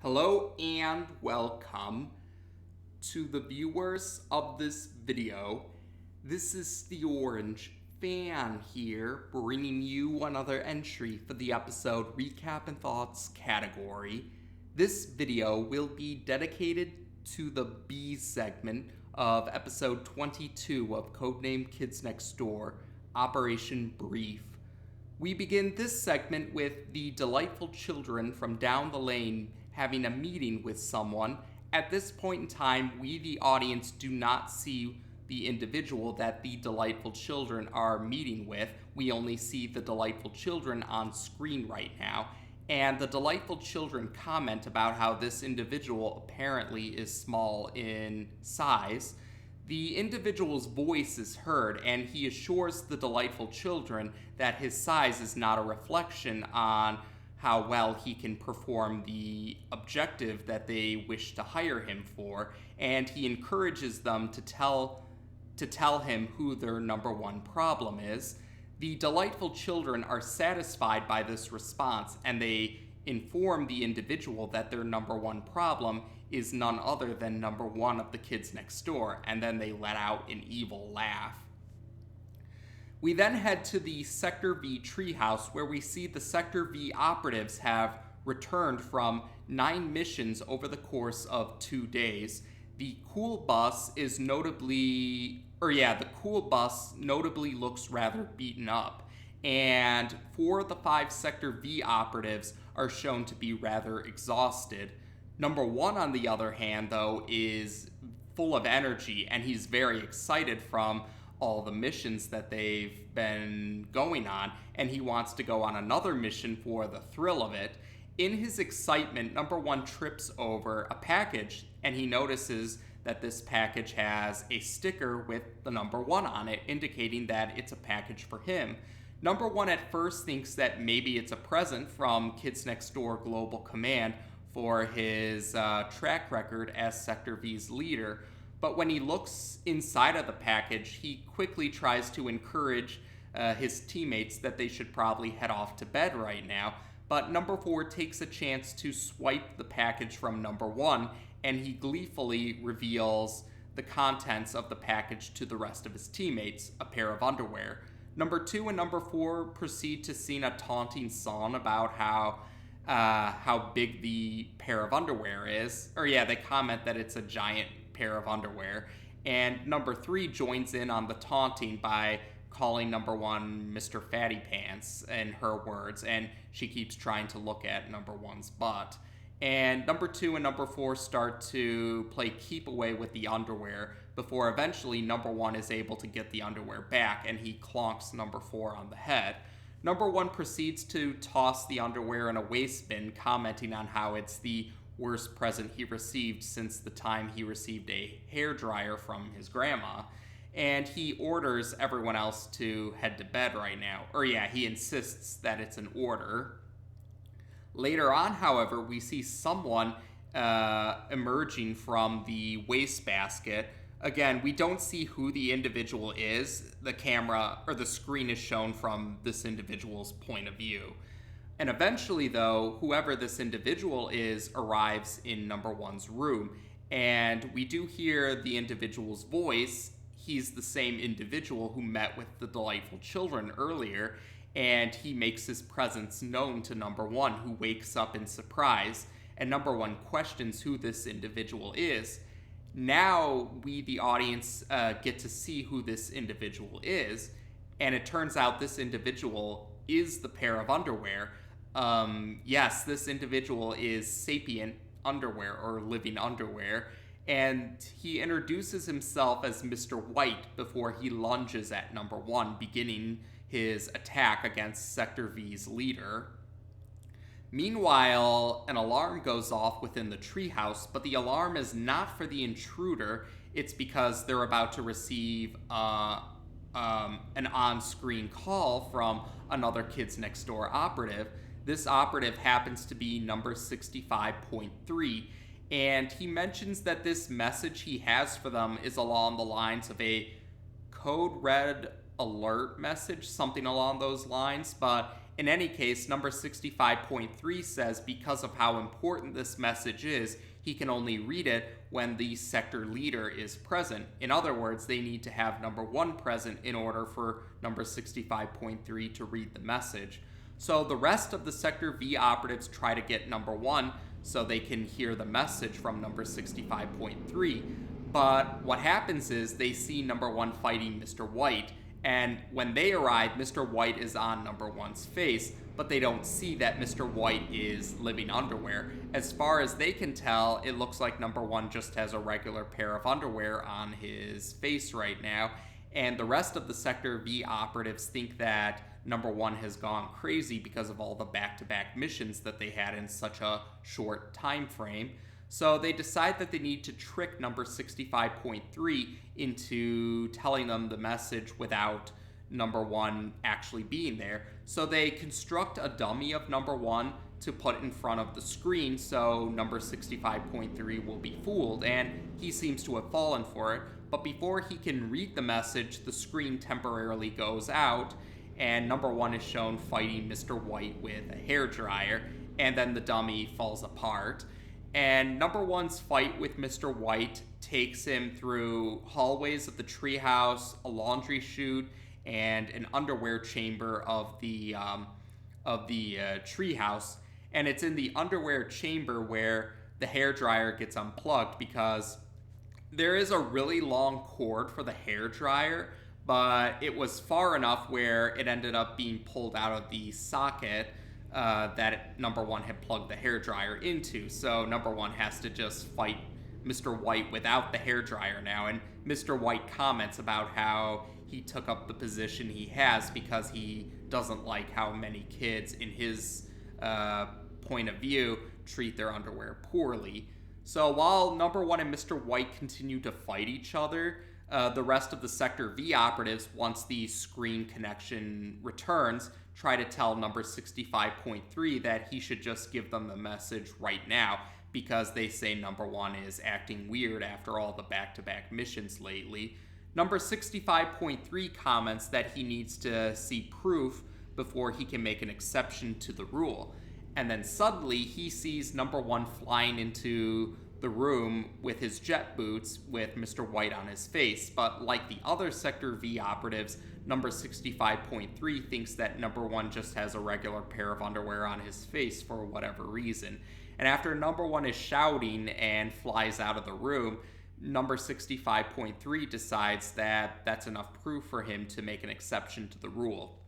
Hello and welcome to the viewers of this video. This is the Orange Fan here, bringing you another entry for the episode Recap and Thoughts category. This video will be dedicated to the B segment of episode 22 of Codename Kids Next Door, Operation B.R.I.E.F. We begin this segment with the delightful children from down the lane having a meeting with someone. At this point in time, we, the audience, do not see the individual that the delightful children are meeting with. We only see the delightful children on screen right now. And the delightful children comment about how this individual apparently is small in size. The individual's voice is heard, and he assures the delightful children that his size is not a reflection on how well he can perform the objective that they wish to hire him for, and he encourages them to tell him who their number one problem is. The delightful children are satisfied by this response, and they inform the individual that their number one problem is none other than number one of the kids next door, and then they let out an evil laugh. We then head to the Sector V Treehouse, where we see the Sector V operatives have returned from 9 missions over the course of 2 days. The cool bus notably looks rather beaten up, and 4 of the 5 Sector V operatives are shown to be rather exhausted. Number 1, on the other hand, though, is full of energy, and he's very excited from all the missions that they've been going on, and he wants to go on another mission for the thrill of it. In his excitement, Number 1 trips over a package, and he notices that this package has a sticker with the Number 1 on it, indicating that it's a package for him. Number 1 at first thinks that maybe it's a present from Kids Next Door Global Command for his track record as Sector V's leader, but when he looks inside of the package, he quickly tries to encourage his teammates that they should probably head off to bed right now. But Number 4 takes a chance to swipe the package from Number 1, and he gleefully reveals the contents of the package to the rest of his teammates, a pair of underwear. Number 2 and Number 4 proceed to sing a taunting song about how big the pair of underwear is. They comment that it's a giant pair of underwear, and Number 3 joins in on the taunting by calling Number 1 Mr. Fatty Pants, in her words, and she keeps trying to look at Number 1's butt. And Number 2 and Number 4 start to play keep away with the underwear before eventually Number 1 is able to get the underwear back, and he clonks Number 4 on the head. Number 1 proceeds to toss the underwear in a waste bin, commenting on how it's the worst present he received since the time he received a hairdryer from his grandma, and he orders everyone else to head to bed right now. He insists that it's an order. Later on, however, we see someone emerging from the wastebasket. Again, we don't see who the individual is. The camera or the screen is shown from this individual's point of view. And eventually, though, whoever this individual is arrives in Number 1's room, and we do hear the individual's voice. He's the same individual who met with the delightful children earlier, and he makes his presence known to Number 1, who wakes up in surprise, and Number 1 questions who this individual is. Now we, the audience, get to see who this individual is, and it turns out this individual is the pair of underwear. Yes, this individual is sapient underwear, or living underwear, and he introduces himself as Mr. White before he lunges at Number 1, beginning his attack against Sector V's leader. Meanwhile, an alarm goes off within the treehouse, but the alarm is not for the intruder. It's because they're about to receive an on-screen call from another Kids Next Door operative. This operative happens to be number 65.3, and he mentions that this message he has for them is along the lines of a code red alert message, something along those lines, but in any case, number 65.3 says because of how important this message is, he can only read it when the sector leader is present. In other words, they need to have number 1 present in order for number 65.3 to read the message. So the rest of the Sector V operatives try to get number 1 so they can hear the message from number 65.3. But what happens is they see number 1 fighting Mr. White, and when they arrive, Mr. White is on number 1's face, but they don't see that Mr. White is living underwear. As far as they can tell, it looks like number 1 just has a regular pair of underwear on his face right now, and the rest of the Sector V operatives think that number 1 has gone crazy because of all the back-to-back missions that they had in such a short time frame. So they decide that they need to trick number 65.3 into telling them the message without number 1 actually being there. So they construct a dummy of number 1 to put in front of the screen so number 65.3 will be fooled, and he seems to have fallen for it. But before he can read the message, the screen temporarily goes out, and number 1 is shown fighting Mr. White with a hairdryer, and then the dummy falls apart. And number 1's fight with Mr. White takes him through hallways of the treehouse, a laundry chute, and an underwear chamber of the treehouse. And it's in the underwear chamber where the hairdryer gets unplugged because there is a really long cord for the hairdryer, but it was far enough where it ended up being pulled out of the socket that number 1 had plugged the hairdryer into. So number 1 has to just fight Mr. White without the hairdryer now. And Mr. White comments about how he took up the position he has because he doesn't like how many kids, in his point of view, treat their underwear poorly. So while number 1 and Mr. White continue to fight each other, the rest of the Sector V operatives, once the screen connection returns, try to tell number 65.3 that he should just give them the message right now because they say number 1 is acting weird after all the back-to-back missions lately. Number 65.3 comments that he needs to see proof before he can make an exception to the rule. And then suddenly he sees number 1 flying into the room with his jet boots with Mr. White on his face. But like the other Sector V operatives, number 65.3 thinks that number 1 just has a regular pair of underwear on his face for whatever reason. And after number 1 is shouting and flies out of the room, number 65.3 decides that that's enough proof for him to make an exception to the rule.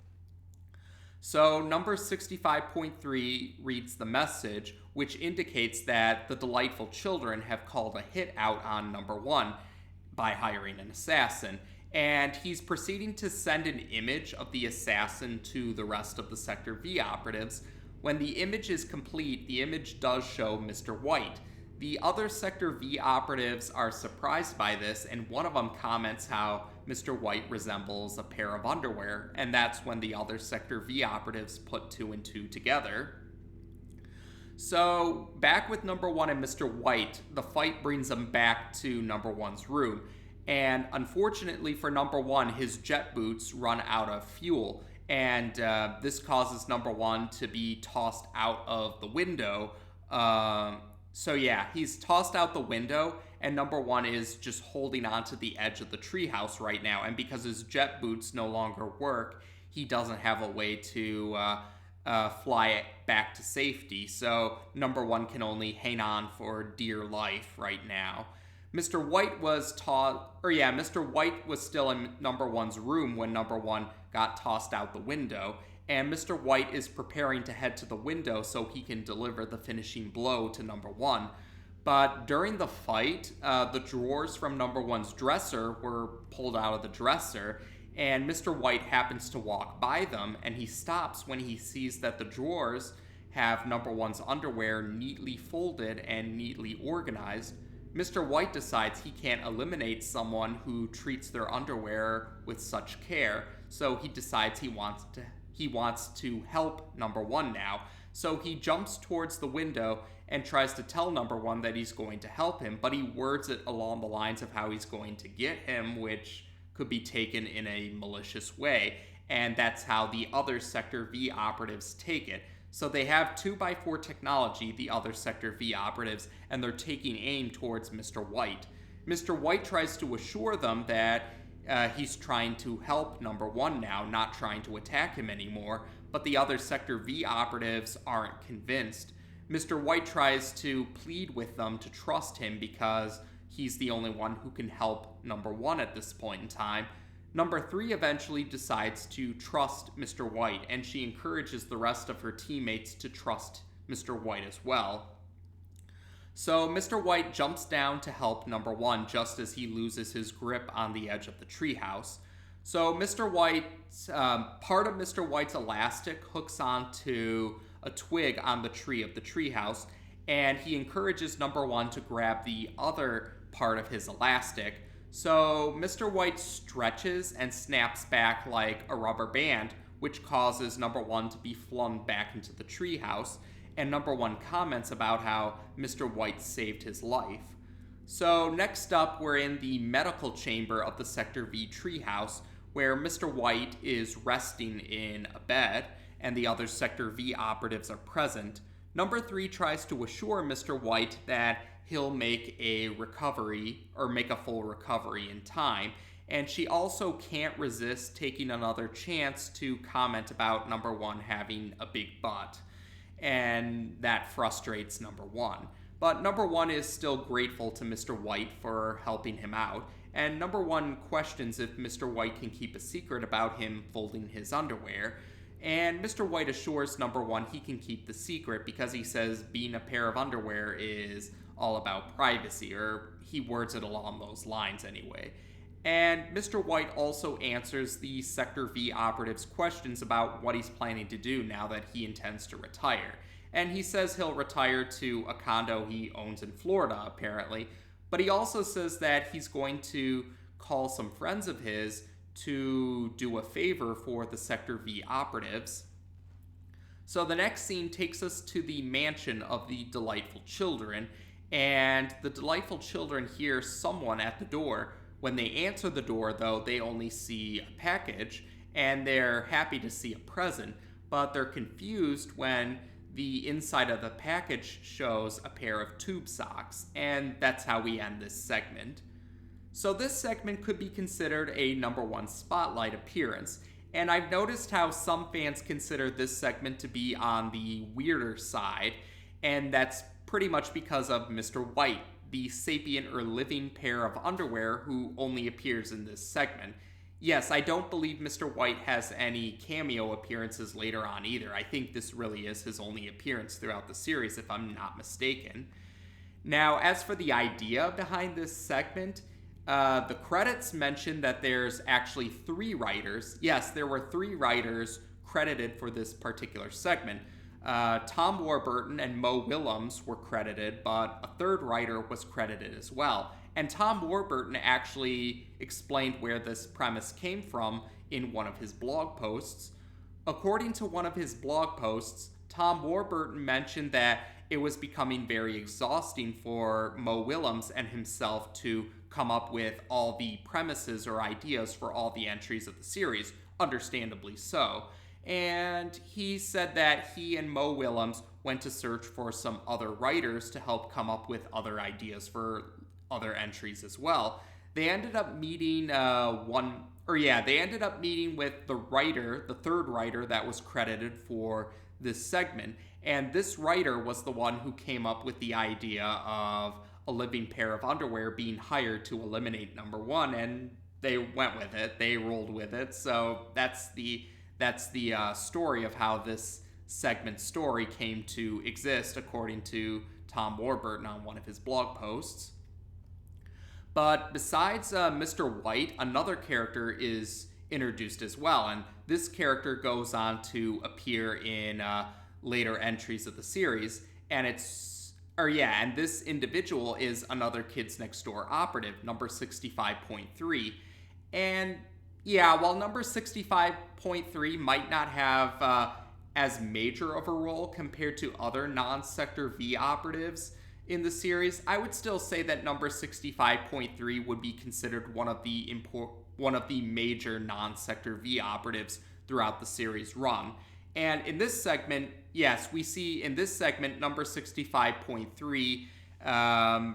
So number 65.3 reads the message, which indicates that the delightful children have called a hit out on number 1 by hiring an assassin. And he's proceeding to send an image of the assassin to the rest of the Sector V operatives. When the image is complete, the image does show Mr. White. The other Sector V operatives are surprised by this, and one of them comments how Mr. White resembles a pair of underwear, and that's when the other Sector V operatives put 2 and 2 together. So, back with number 1 and Mr. White, the fight brings them back to number 1's room, and unfortunately for number 1, his jet boots run out of fuel, and this causes number 1 to be tossed out of the window. So yeah, he's tossed out the window, and number 1 is just holding onto the edge of the treehouse right now. And because his jet boots no longer work, he doesn't have a way to fly back to safety. So number 1 can only hang on for dear life right now. Mr. White was Mr. White was still in number 1's room when number 1 got tossed out the window. And Mr. White is preparing to head to the window so he can deliver the finishing blow to number 1. But during the fight, the drawers from number 1's dresser were pulled out of the dresser, and Mr. White happens to walk by them, and he stops when he sees that the drawers have number 1's underwear neatly folded and neatly organized. Mr. White decides he can't eliminate someone who treats their underwear with such care, so he decides he wants to help number 1 now. So he jumps towards the window and tries to tell number 1 that he's going to help him, but he words it along the lines of how he's going to get him, which could be taken in a malicious way. and that's how the other Sector V operatives take it. So they have 2x4 technology, the other Sector V operatives, and they're taking aim towards Mr. White. Mr. White tries to assure them that he's trying to help Number One now, not trying to attack him anymore, but the other Sector V operatives aren't convinced. Mr. White tries to plead with them to trust him because he's the only one who can help Number One at this point in time. Number 3 eventually decides to trust Mr. White, and she encourages the rest of her teammates to trust Mr. White as well. So Mr. White jumps down to help Number One just as he loses his grip on the edge of the treehouse. So Mr. White's part of Mr. White's elastic hooks onto a twig on the tree of the treehouse, and he encourages Number One to grab the other part of his elastic. So Mr. White stretches and snaps back like a rubber band, which causes Number One to be flung back into the treehouse, and Number One comments about how Mr. White saved his life. So next up, we're in the medical chamber of the Sector V Treehouse, where Mr. White is resting in a bed, and the other Sector V operatives are present. Number 3 tries to assure Mr. White that he'll make a recovery, or make a full recovery in time, and she also can't resist taking another chance to comment about Number One having a big butt, and that frustrates Number One. But Number One is still grateful to Mr. White for helping him out, and Number One questions if Mr. White can keep a secret about him folding his underwear, and Mr. White assures Number One he can keep the secret because he says being a pair of underwear is all about privacy, or he words it along those lines anyway. And Mr. White also answers the Sector V operative's questions about what he's planning to do now that he intends to retire. And he says he'll retire to a condo he owns in Florida, apparently, but he also says that he's going to call some friends of his to do a favor for the Sector V operatives. So the next scene takes us to the mansion of the Delightful Children, and the Delightful Children hear someone at the door. When they answer the door, though, they only see a package, and they're happy to see a present, but they're confused when the inside of the package shows a pair of tube socks, and that's how we end this segment. So this segment could be considered a Number One spotlight appearance, and I've noticed how some fans consider this segment to be on the weirder side, and that's pretty much because of Mr. White, the sapient or living pair of underwear who only appears in this segment. Yes, I don't believe Mr. White has any cameo appearances later on either. I think this really is his only appearance throughout the series, if I'm not mistaken. Now, as for the idea behind this segment, the credits mention that there's actually 3 writers. Yes, there were 3 writers credited for this particular segment. Tom Warburton and Mo Willems were credited, but a 3rd writer was credited as well. And Tom Warburton actually explained where this premise came from in one of his blog posts. According to one of his blog posts, Tom Warburton mentioned that it was becoming very exhausting for Mo Willems and himself to come up with all the premises or ideas for all the entries of the series, understandably so. And he said that he and Mo Willems went to search for some other writers to help come up with other ideas for other entries as well. They ended up meeting they ended up meeting with the writer, the 3rd writer that was credited for this segment, and this writer was the one who came up with the idea of a living pair of underwear being hired to eliminate Number One, and they went with it, they rolled with it. So that's the story of how this segment story came to exist, according to Tom Warburton on one of his blog posts. But besides Mr. White, another character is introduced as well, and this character goes on to appear in later entries of the series, and this individual is another Kids Next Door operative, number 65.3, and yeah, while number 65.3 might not have as major of a role compared to other non-Sector V operatives in the series, I would still say that number 65.3 would be considered one of the major non-Sector V operatives throughout the series run. And in this segment, yes, we see in this segment number 65.3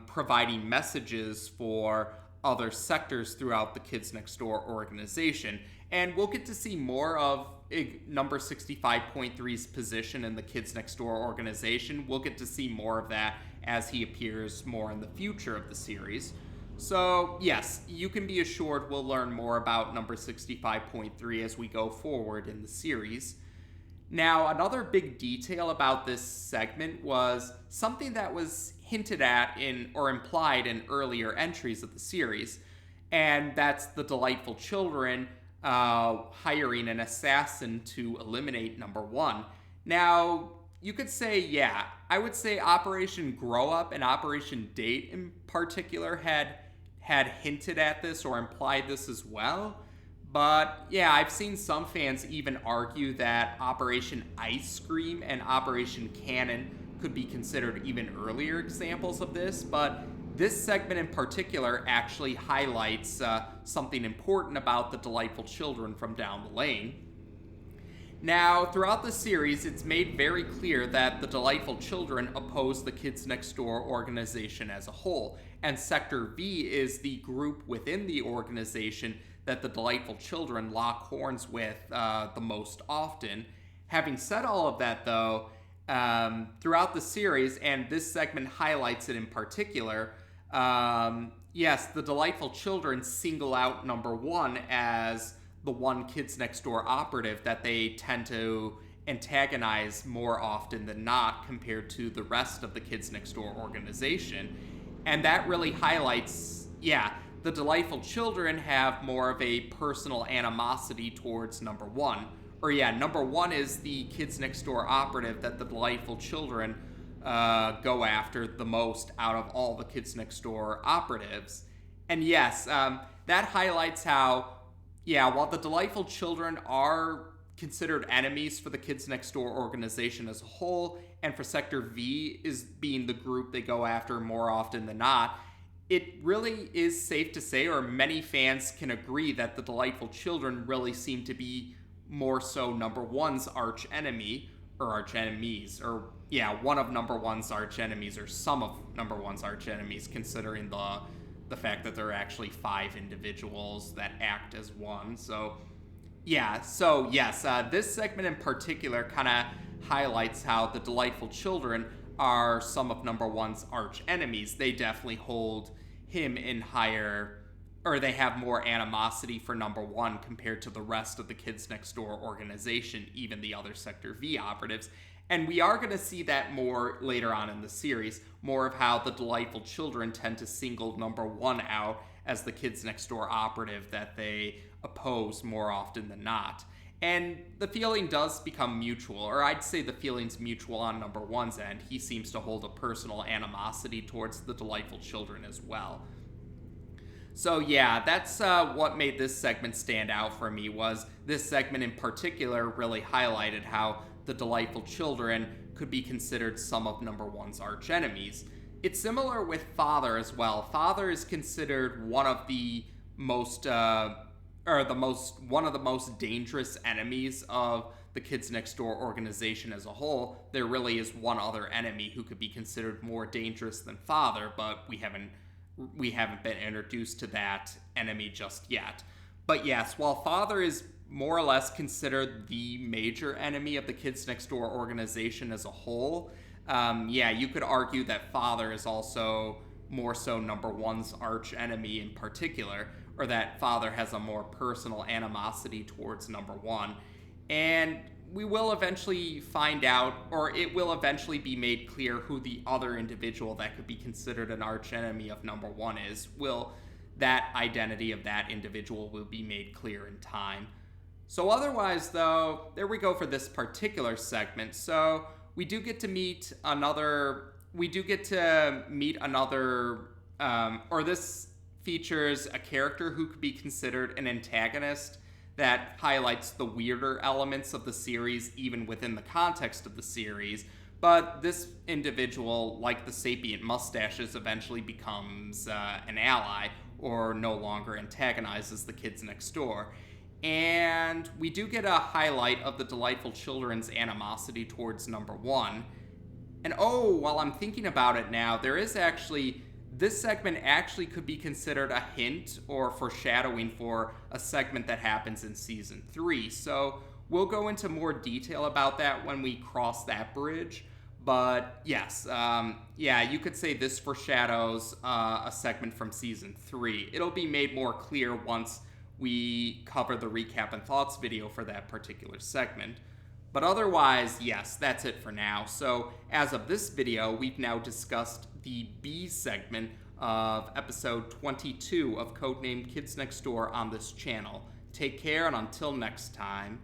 providing messages for other sectors throughout the Kids Next Door organization. And we'll get to see more of number 65.3's position in the Kids Next Door organization. We'll get to see more of that as he appears more in the future of the series. So, yes, you can be assured we'll learn more about number 65.3 as we go forward in the series. Now, another big detail about this segment was something that was hinted at in or implied in earlier entries of the series, and that's the Delightful Children hiring an assassin to eliminate number one. Now, you could say, yeah, I would say Operation Grow Up and Operation Date in particular had hinted at this or implied this as well. But yeah, I've seen some fans even argue that Operation Ice Cream and Operation Cannon could be considered even earlier examples of this, but this segment in particular actually highlights something important about the Delightful Children from down the lane. Now, throughout the series, it's made very clear that the Delightful Children oppose the Kids Next Door organization as a whole, and Sector V is the group within the organization that the Delightful Children lock horns with the most often. Having said all of that, though, throughout the series, and this segment highlights it in particular, yes, the Delightful Children single out number one as the one Kids Next Door operative that they tend to antagonize more often than not compared to the rest of the Kids Next Door organization. And that really highlights, yeah, the Delightful Children have more of a personal animosity towards number one. Or yeah, number one is the Kids Next Door operative that the Delightful Children go after the most out of all the Kids Next Door operatives. And yes, that highlights how, yeah, while the Delightful Children are considered enemies for the Kids Next Door organization as a whole, and for Sector V is being the group they go after more often than not, it really is safe to say, or many fans can agree, that the Delightful Children really seem to be more so number one's arch enemy, or arch enemies, or yeah, one of number one's arch enemies, or some of number one's arch enemies, considering the fact that there are actually 5 individuals that act as one. So yes, this segment in particular kind of highlights how the Delightful Children are some of number one's arch enemies. They definitely hold him in higher, or they have more animosity for number one compared to the rest of the Kids Next Door organization, even the other Sector V operatives. And we are going to see that more later on in the series, more of how the Delightful Children tend to single number one out as the Kids Next Door operative that they oppose more often than not. And the feeling does become mutual, or I'd say the feeling's mutual on number one's end. He seems to hold a personal animosity towards the Delightful Children as well. So yeah, that's what made this segment stand out for me, was this segment in particular really highlighted how the Delightful Children could be considered some of number one's arch enemies. It's similar with Father as well. Father is considered one of the most one of the most dangerous enemies of the Kids Next Door organization as a whole. There really is one other enemy who could be considered more dangerous than Father, but we haven't been introduced to that enemy just yet. But yes, while Father is more or less considered the major enemy of the Kids Next Door organization as a whole, you could argue that Father is also more so number one's arch enemy in particular, or that Father has a more personal animosity towards number one. And we will eventually find out, or it will eventually be made clear who the other individual that could be considered an arch enemy of number one is. That identity of that individual will be made clear in time. So otherwise, though, there we go for this particular segment. So we do get to meet another, or this features a character who could be considered an antagonist that highlights the weirder elements of the series even within the context of the series. But this individual, like the sapient mustaches, eventually becomes an ally, or no longer antagonizes the Kids Next Door. And we do get a highlight of the delightful children's animosity towards Numbuh. And oh, while I'm thinking about it now, this segment actually could be considered a hint or foreshadowing for a segment that happens in Season 3. So we'll go into more detail about that when we cross that bridge. But yes, yeah, you could say this foreshadows a segment from Season 3. It'll be made more clear once we cover the recap and thoughts video for that particular segment. But otherwise, yes, that's it for now. So as of this video, we've now discussed the B segment of episode 22 of Codename Kids Next Door on this channel. Take care, and until next time,